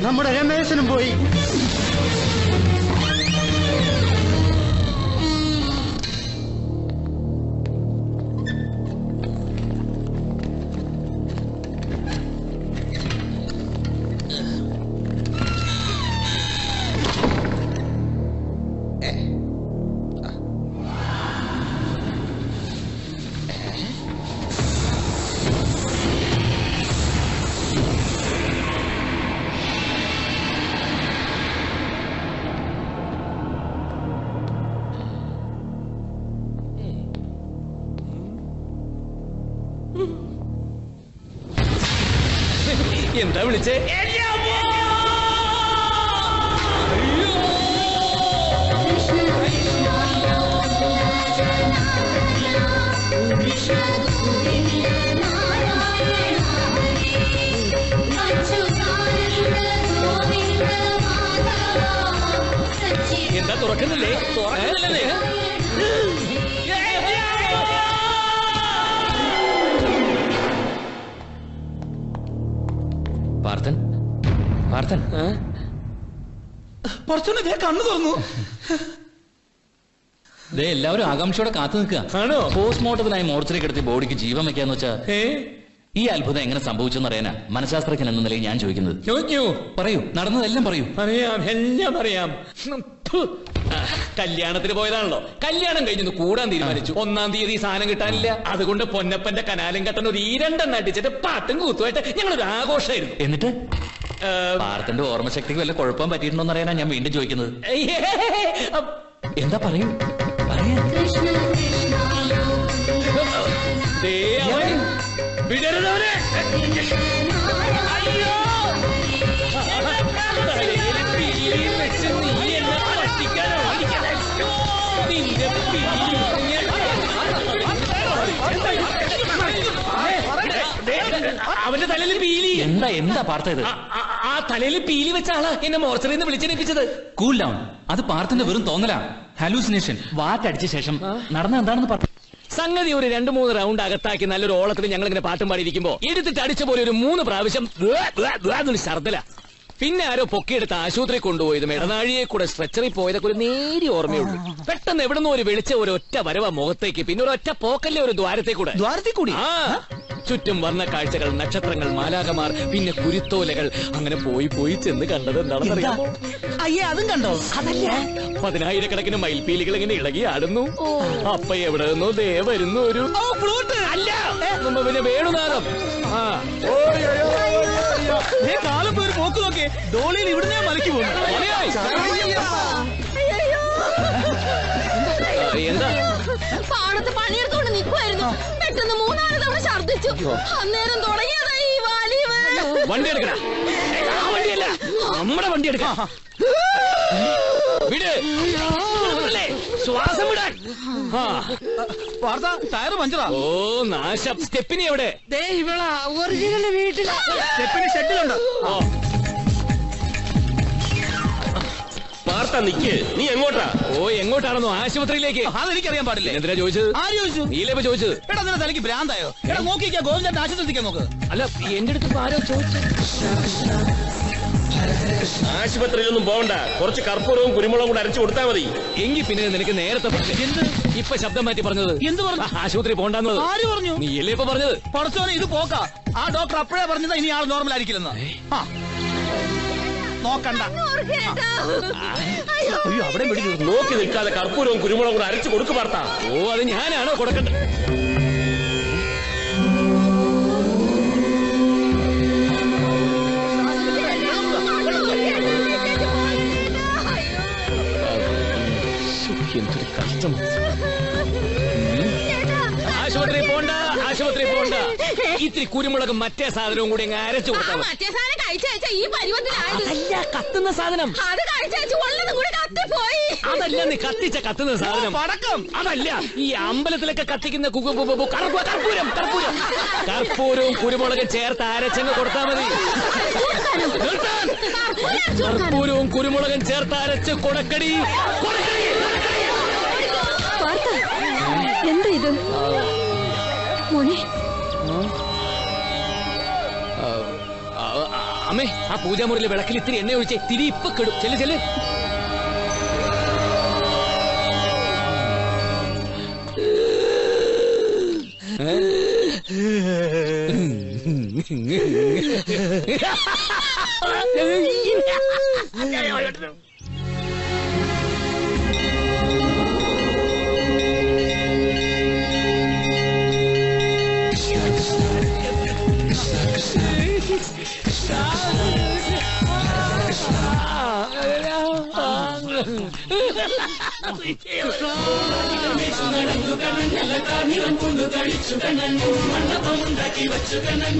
നമ്മുടെ രമേശനും പോയി. എന്താ വിളിച്ചേ? എന്താ തുറക്കുന്നില്ലേ? തുറക്കുന്നില്ലേ? പാർത്ഥൻ, പാർത്ഥൻ, കുറച്ചുകൂടെ കണ്ണു തുറന്നു. എല്ലാവരും ആകാംക്ഷയോടെ കാത്തു നിൽക്കുക. പോസ്റ്റ്മോർട്ടത്തിനായി മോർച്ചറി കിടത്തി ബോഡിക്ക് ജീവൻ വെക്കാന്ന് വെച്ചാ ഈ അത്ഭുതം എങ്ങനെ സംഭവിച്ചെന്ന് അറിയാനാ മനഃശാസ്ത്രജ്ഞൻ എന്ന നിലയിൽ ഞാൻ ചോദിക്കുന്നത്. പറയൂ, നടന്നതെല്ലാം പറയൂ. അറിയാം, എല്ലാം അറിയാം. കല്യാണത്തിന് പോയതാണല്ലോ. കല്യാണം കഴിഞ്ഞു കൂടാൻ തീരുമാനിച്ചു. 1-ാം തീയതി സാധനം കിട്ടാനില്ല. അതുകൊണ്ട് പൊന്നപ്പന്റെ കനാലും കട്ടൻ ഒരു 2 അടിച്ചിട്ട് പാട്ടും കൂത്തുമായിട്ട് ഞങ്ങളൊരു ആഘോഷമായിരുന്നു. എന്നിട്ട് പാർത്ഥന്റെ ഓർമ്മശക്തിക്ക് വല്ല കുഴപ്പം പറ്റിയിട്ടുണ്ടോന്ന് അറിയാനാ ഞാൻ വീണ്ടും ചോദിക്കുന്നത്. എന്താ പറയൂ, പറയാ. വിടരുന്നവനെ അവന്റെ തലയിൽ പീലി. എന്താ പാർത്ഥ ഇത്? ആ തലയിൽ പീലി വെച്ച ആളാ എന്നെ മോർച്ചറിന്ന് വിളിച്ചെണിപ്പിച്ചത്. Cool down. അത് പാർത്ഥന്റെ വെറും തോന്നലാ, ഹാലൂസിനേഷൻ. വാറ്റടിച്ച ശേഷം നടന്ന എന്താണെന്ന് പറഞ്ഞു. സംഗതി ഒരു 2-3 റൗണ്ട് അകത്താക്കി നല്ലൊരു ഓളത്തിൽ ഞങ്ങൾ ഇങ്ങനെ പാട്ടും പാടിയിരിക്കുമ്പോ എടുത്തിട്ട് അടിച്ച പോലെ ഒരു 3 പ്രാവശ്യം ശർദ്ദല. പിന്നെ ആരോ പൊക്കിയെടുത്ത് ആശുപത്രി കൊണ്ടുപോയതും ഇടനാഴിയെ കൂടെ സ്ട്രെച്ചറിൽ പോയതൊക്കെ ഒരു നേരിയ ഓർമ്മയുള്ളൂ. പെട്ടെന്ന് എവിടുന്ന് ഒരു വെളിച്ച ഒരു ഒറ്റ വരവ മുഖത്തേക്ക്, പിന്നെ ഒരു ഒറ്റ പോക്കല്ലേ ഒരു ദ്വാരത്തെ കൂടി. ആ ചുറ്റും വർണ്ണ കാഴ്ചകൾ, നക്ഷത്രങ്ങൾ, മാലാകമാർ, പിന്നെ കുരുത്തോലകൾ. അങ്ങനെ പോയി ചെന്ന് കണ്ടത് എന്താണെന്ന് അറിയാമോ? അയ്യേ, അതും കണ്ടോ? അതല്ല, 10,000-കണക്കിന് മയിൽപീലികൾ ഇങ്ങനെ ഇളകി ആടുന്നു. അപ്പ എവിടെ നിന്നോ ദേ വരുന്നു ഒരു അല്ല പിന്നെ വേണുനാദം. കാലം പോയി പോക്ക് നോക്കേ, ഡോളിയിൽ ഇവിടുന്ന് മലക്കി പോകുന്നു. എന്താ പാടത്ത് പണിയെടുത്തോണ്ട് നിൽക്കുമായിരുന്നു. പെട്ടെന്ന് 3-4 തവണ ഛർദ്ദിച്ചു. അന്നേരം തുടങ്ങിയതായി ഈ വാലിവ്. വണ്ടി എടുക്കണ, വണ്ടിയല്ല നമ്മുടെ വണ്ടി എടുക്കാം. വിട്, ശ്വാസം വിടാൻ. ടയർ പഞ്ചറാ. ഓ നാശം. സ്റ്റെപ്പിനി എവിടെ? ഒറിജിനൽ വീട്ടിലാ. സ്റ്റെപ്പിനി ഷെഡിലുണ്ട്. വാർത്ത നിക്ക്, നീ എങ്ങോട്ടാ? ഓ എങ്ങോട്ടാണെന്നോ? ആശുപത്രിയിലേക്ക്. അതെനിക്കറിയാൻ പാടില്ല. എന്തിനാ ചോദിച്ചത്? ആര് ചോദിച്ചു? നീലപ്പ ചോദിച്ചത്. എടാ നിന്റെ തലയ്ക്ക് ഭ്രാന്തായോ? എടാ നോക്കിക്കാ, ഗോവിന്ദന്റെ ആശുപത്രിക്കാൻ നോക്ക്. അല്ല എന്റെ അടുത്ത് ആരോ ചോദിച്ചു. ആശുപത്രിയിലൊന്നും പോകണ്ട, കുറച്ച് കർപ്പൂരവും കുരുമുളകും കൂടെ അരച്ചു കൊടുത്താൽ മതി. എങ്കിൽ പിന്നെ നിനക്ക് നേരത്തെ എന്ത് ഇപ്പൊ ശബ്ദം മാറ്റി പറഞ്ഞത്? എന്ത് പറഞ്ഞു? ആശുപത്രി പോകണ്ടെന്നത് ആര് പറഞ്ഞു? നീയല്ലേ ഇപ്പൊ പറഞ്ഞത്? പറച്ചോനെ, ഇത് പോക്കാ. ആ ഡോക്ടർ അപ്പോഴേ പറഞ്ഞതാ ഇനി ആൾ നോർമൽ ആയിരിക്കില്ലെന്ന്. നോക്കണ്ട. അയ്യോ, അവിടെ നോക്കി നിൽക്കാതെ കർപ്പൂരവും കുരുമുളകും കൂടെ അരച്ചു കൊടുക്കു പാർത്ത. ഓ അത് ഞാനാണോ കൊടുക്കണ്ടത്? എന്തൊരു കഷ്ടം. ആശുപത്രി പോണ്ട, ആശുപത്രി പോണ്ട. ഇത്തിരി കുരുമുളകും മറ്റേ സാധനവും കൂടി അരച്ചു കൊടുത്താൽ മറ്റേ സാധനം കഴിച്ച ഈ പരുവത്തിലായത്. അതല്ല കത്തുന്ന സാധനം. അത് കഴിച്ചു വല്ലതും കൂടി കത്തിപ്പോയി. അതല്ല നീ കത്തിച്ച കത്തുന്ന സാധനം. പടക്കം. അതല്ല ഈ അമ്പലത്തിലൊക്കെ കത്തിക്കുന്ന കർപ്പൂരവും കുരുമുളകും ചേർത്ത് അരച്ചങ്ങ് കൊടുത്താൽ മതി. കർപ്പൂരവും കുരുമുളകും ചേർത്ത് അരച്ച് കൊടുക്കടി. എന്താ ഇത് മോനെ? അമ്മേ ആ പൂജാമുറിയിലെ വിളക്കിൽ ഇത്തിരി എണ്ണ ഒഴിച്ചേ തിരി ഇപ്പൊ കെടും. ചെല്ല് ചെല്ല്. മണ്ഡപമുണ്ടാക്കി വച്ചു കണ്ണൻ